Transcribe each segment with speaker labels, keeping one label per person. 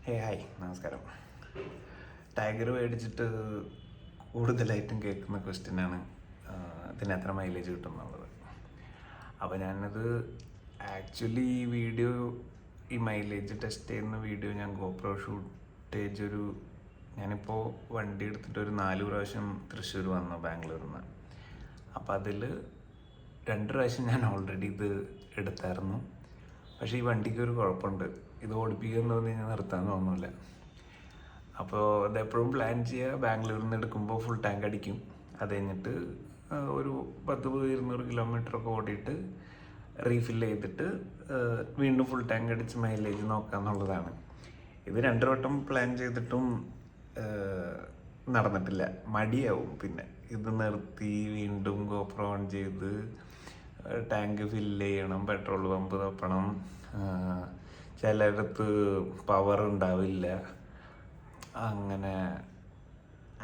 Speaker 1: Hi നമസ്കാരം. Tiger മേടിച്ചിട്ട് കൂടുതലായിട്ടും കേൾക്കുന്ന ക്വസ്റ്റ്യനാണ് ഇതിന് എത്ര മൈലേജ് കിട്ടും എന്നുള്ളത്. അപ്പോൾ ഞാനത് ആക്ച്വലി ഈ മൈലേജ് ടെസ്റ്റ് ചെയ്യുന്ന വീഡിയോ ഞാൻ ഗോപ്രോ ഷൂട്ടേജ് ഞാനിപ്പോൾ വണ്ടി എടുത്തിട്ട് ഒരു 4 പ്രാവശ്യം തൃശ്ശൂർ വന്നു ബാംഗ്ലൂരിൽ നിന്ന്. അപ്പോൾ അതിൽ 2 പ്രാവശ്യം ഞാൻ ഓൾറെഡി ഇത് എടുത്തായിരുന്നു. പക്ഷേ ഈ വണ്ടിക്ക് ഒരു കുഴപ്പമുണ്ട്, ഇത് ഓടിപ്പിക്കുമെന്ന് തോന്നി ഞാൻ നിർത്താൻ തോന്നുന്നില്ല. അപ്പോൾ അതെപ്പോഴും പ്ലാൻ ചെയ്യുക, ബാംഗ്ലൂരിൽ നിന്ന് എടുക്കുമ്പോൾ ഫുൾ ടാങ്ക് അടിക്കും. അത് കഴിഞ്ഞിട്ട് ഒരു 10-200 കിലോമീറ്ററൊക്കെ ഓടിയിട്ട് റീഫിൽ ചെയ്തിട്ട് വീണ്ടും ഫുൾ ടാങ്ക് അടിച്ച് മൈലേജ് നോക്കുക എന്നുള്ളതാണ്. ഇത് 2 വട്ടം പ്ലാൻ ചെയ്തിട്ടും നടന്നിട്ടില്ല. മടിയാവും. പിന്നെ ഇത് നിർത്തി വീണ്ടും ഗോപ്രോ ഓൺ ചെയ്ത് ടാങ്ക് ഫില്ല് ചെയ്യണം, പെട്രോൾ പമ്പ് തപ്പണം, ചിലയിടത്ത് പവർ ഉണ്ടാവില്ല.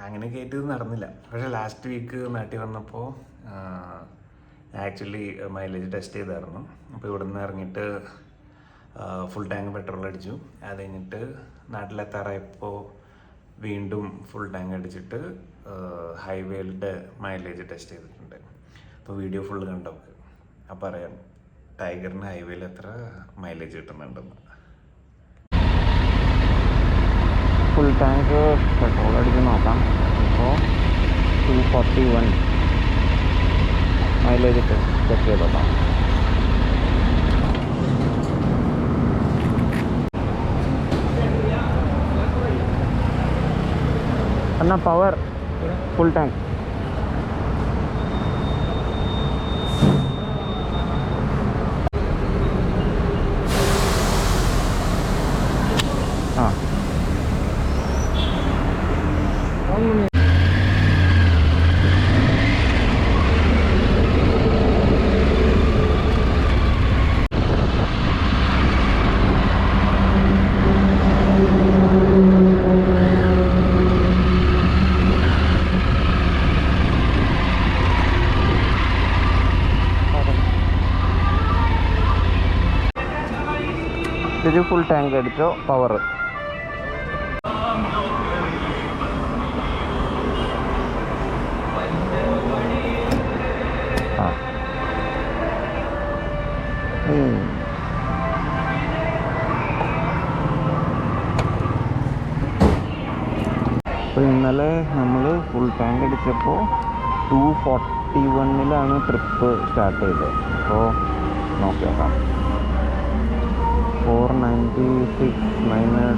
Speaker 1: അങ്ങനെ കയറ്റിയത് നടന്നില്ല. പക്ഷേ ലാസ്റ്റ് വീക്ക് നാട്ടിൽ വന്നപ്പോൾ ആക്ച്വലി മൈലേജ് ടെസ്റ്റ് ചെയ്തായിരുന്നു. അപ്പോൾ ഇവിടെ നിന്ന് ഇറങ്ങിയിട്ട് ഫുൾ ടാങ്ക് പെട്രോൾ അടിച്ചു. അത് കഴിഞ്ഞിട്ട് നാട്ടിലെത്താറായപ്പോൾ വീണ്ടും ഫുൾ ടാങ്ക് അടിച്ചിട്ട് ഹൈവേയുടെ മൈലേജ് ടെസ്റ്റ് ചെയ്തിട്ടുണ്ട്. അപ്പോൾ വീഡിയോ ഫുള്ള് കണ്ടോക്ക്. അപ്പോൾ അറിയാം ടൈഗറിന് ഹൈവേയിൽ എത്ര മൈലേജ് കിട്ടുന്നുണ്ടെന്ന്.
Speaker 2: ഫുൾ ടാങ്ക് പെട്രോൾ അടിച്ച് നോക്കാം. ഇപ്പോൾ 241 മൈലേജ് ചെക്ക് ചെയ്തോക്കാം. अन्ना पावर फुल टैंक हाँ ഇത് ഫുൾ ടാങ്ക് അടിച്ചോ പവർ. അപ്പോൾ ഇന്നലെ നമ്മൾ ഫുൾ ടാങ്ക് അടിച്ചപ്പോൾ 241 ട്രിപ്പ് സ്റ്റാർട്ട് ചെയ്തത്. അപ്പോൾ നോക്കി നോക്കാം. 496 -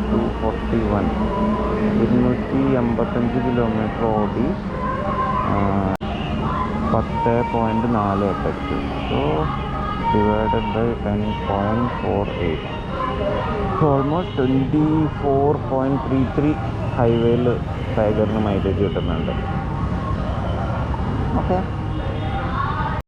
Speaker 2: 241 285 കിലോമീറ്റർ ഓടി 10.48. സോ ഡിവൈഡഡ് ബൈ 10.48, ഓൾമോസ്റ്റ് 24.33 ഹൈവേയിൽ ടൈഗറിന് മൈലേജ് കിട്ടുന്നുണ്ട്. ഓക്കെ.